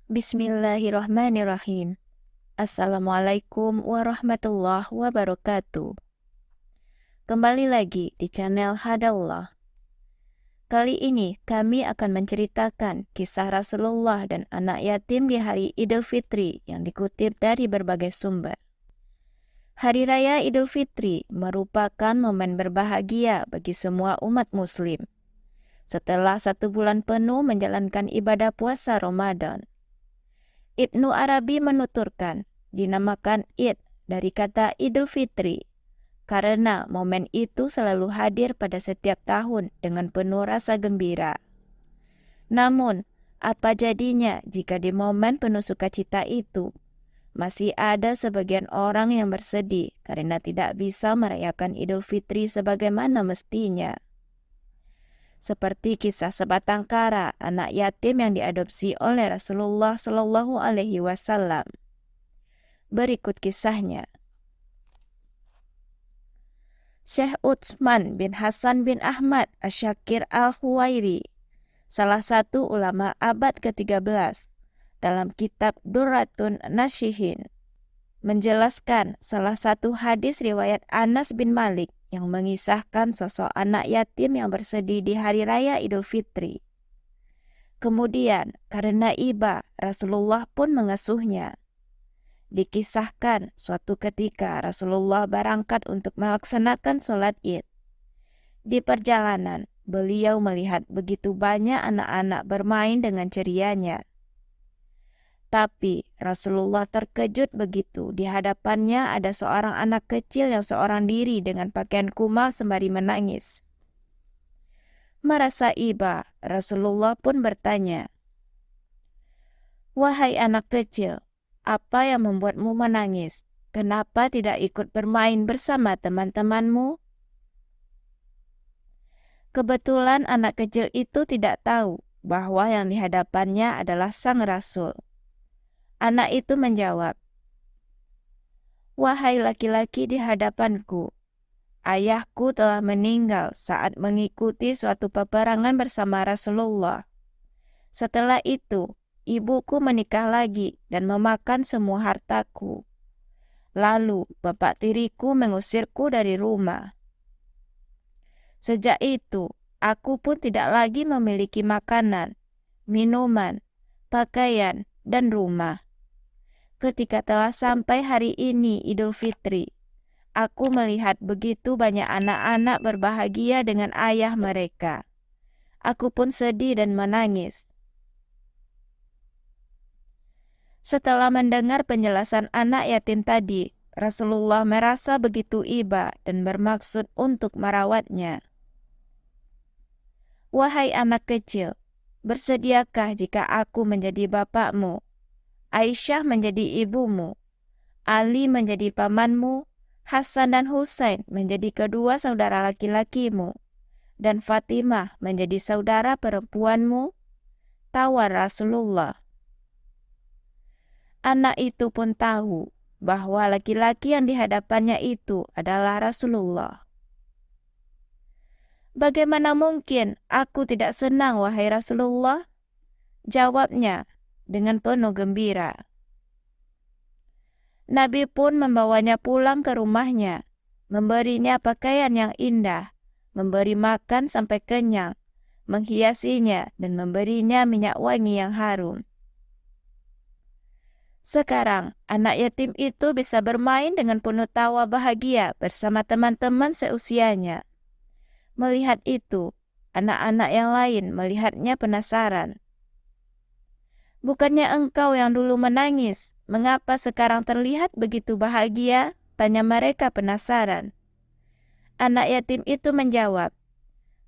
Bismillahirrahmanirrahim. Assalamualaikum warahmatullahi wabarakatuh. Kembali lagi di channel Hadaullah. Kali ini kami akan menceritakan kisah Rasulullah dan anak yatim di hari Idul Fitri yang dikutip dari berbagai sumber. Hari Raya Idul Fitri merupakan momen berbahagia bagi semua umat muslim. Setelah 1 bulan penuh menjalankan ibadah puasa Ramadan, Ibnu Arabi menuturkan, dinamakan Id dari kata Idul Fitri, karena momen itu selalu hadir pada setiap tahun dengan penuh rasa gembira. Namun, apa jadinya jika di momen penuh sukacita itu, masih ada sebagian orang yang bersedih karena tidak bisa merayakan Idul Fitri sebagaimana mestinya? Seperti kisah sebatang kara anak yatim yang diadopsi oleh Rasulullah Shallallahu Alaihi Wasallam. Berikut kisahnya. Syekh Utsman bin Hasan bin Ahmad Asy-Syakir Al-Khuwairi, salah satu ulama abad ke-13, dalam kitab Durratun Nasyihin, menjelaskan salah satu hadis riwayat Anas bin Malik yang mengisahkan sosok anak yatim yang bersedih di hari raya Idul Fitri. Kemudian, karena iba, Rasulullah pun mengasuhnya. Dikisahkan suatu ketika Rasulullah berangkat untuk melaksanakan sholat Id. Di perjalanan, beliau melihat begitu banyak anak-anak bermain dengan cerianya. Tapi Rasulullah terkejut begitu di hadapannya ada seorang anak kecil yang seorang diri dengan pakaian kumal sembari menangis. Merasa iba, Rasulullah pun bertanya, "Wahai anak kecil, apa yang membuatmu menangis? Kenapa tidak ikut bermain bersama teman-temanmu?" Kebetulan anak kecil itu tidak tahu bahwa yang di hadapannya adalah sang Rasul. Anak itu menjawab, "Wahai laki-laki di hadapanku, ayahku telah meninggal saat mengikuti suatu peperangan bersama Rasulullah. Setelah itu, ibuku menikah lagi dan memakan semua hartaku. Lalu bapak tiriku mengusirku dari rumah. Sejak itu, aku pun tidak lagi memiliki makanan, minuman, pakaian, dan rumah. Ketika telah sampai hari ini Idul Fitri, aku melihat begitu banyak anak-anak berbahagia dengan ayah mereka. Aku pun sedih dan menangis." Setelah mendengar penjelasan anak yatim tadi, Rasulullah merasa begitu iba dan bermaksud untuk merawatnya. "Wahai anak kecil, bersediakah jika aku menjadi bapakmu, Aisyah menjadi ibumu, Ali menjadi pamanmu, Hasan dan Husain menjadi kedua saudara laki-lakimu, dan Fatimah menjadi saudara perempuanmu?" tawar Rasulullah. Anak itu pun tahu bahwa laki-laki yang dihadapannya itu adalah Rasulullah. "Bagaimana mungkin aku tidak senang, wahai Rasulullah?" jawabnya dengan penuh gembira. Nabi pun membawanya pulang ke rumahnya, memberinya pakaian yang indah, memberi makan sampai kenyang, menghiasinya dan memberinya minyak wangi yang harum. Sekarang, anak yatim itu bisa bermain dengan penuh tawa bahagia bersama teman-teman seusianya. Melihat itu, anak-anak yang lain melihatnya penasaran. "Bukannya engkau yang dulu menangis, mengapa sekarang terlihat begitu bahagia?" tanya mereka penasaran. Anak yatim itu menjawab,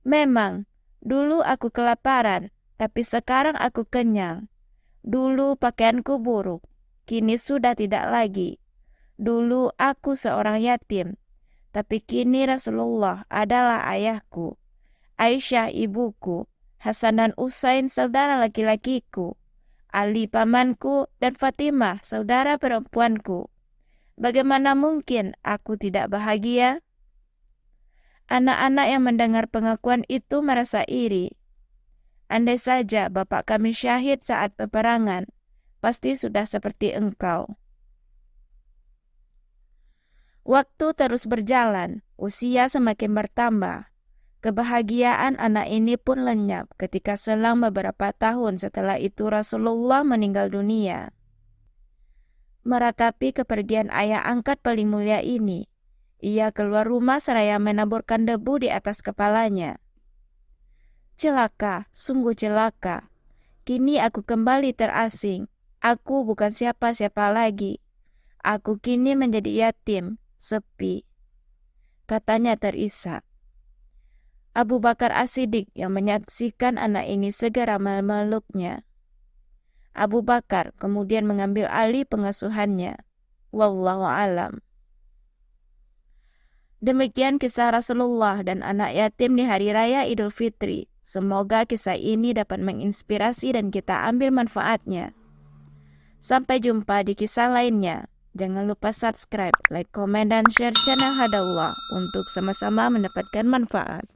"Memang, dulu aku kelaparan, tapi sekarang aku kenyang. Dulu pakaianku buruk, kini sudah tidak lagi. Dulu aku seorang yatim, tapi kini Rasulullah adalah ayahku, Aisyah ibuku, Hasan dan Husain saudara laki-lakiku, Ali pamanku, dan Fatimah saudara perempuanku. Bagaimana mungkin aku tidak bahagia?" Anak-anak yang mendengar pengakuan itu merasa iri. "Andai saja bapak kami syahid saat peperangan, pasti sudah seperti engkau. Waktu terus berjalan, usia semakin bertambah. Kebahagiaan anak ini pun lenyap ketika selang beberapa tahun setelah itu Rasulullah meninggal dunia. Meratapi kepergian ayah angkat paling mulia ini, ia keluar rumah seraya menaburkan debu di atas kepalanya. Celaka, sungguh celaka. Kini aku kembali terasing. Aku bukan siapa-siapa lagi. Aku kini menjadi yatim, sepi. Katanya terisak. Abu Bakar As-Siddiq yang menyaksikan anak ini segera memeluknya. Abu Bakar kemudian mengambil alih pengasuhannya. Wallahu alam. Demikian kisah Rasulullah dan anak yatim di Hari Raya Idul Fitri. Semoga kisah ini dapat menginspirasi dan kita ambil manfaatnya. Sampai jumpa di kisah lainnya. Jangan lupa subscribe, like, komen, dan share channel Hadallah untuk sama-sama mendapatkan manfaat.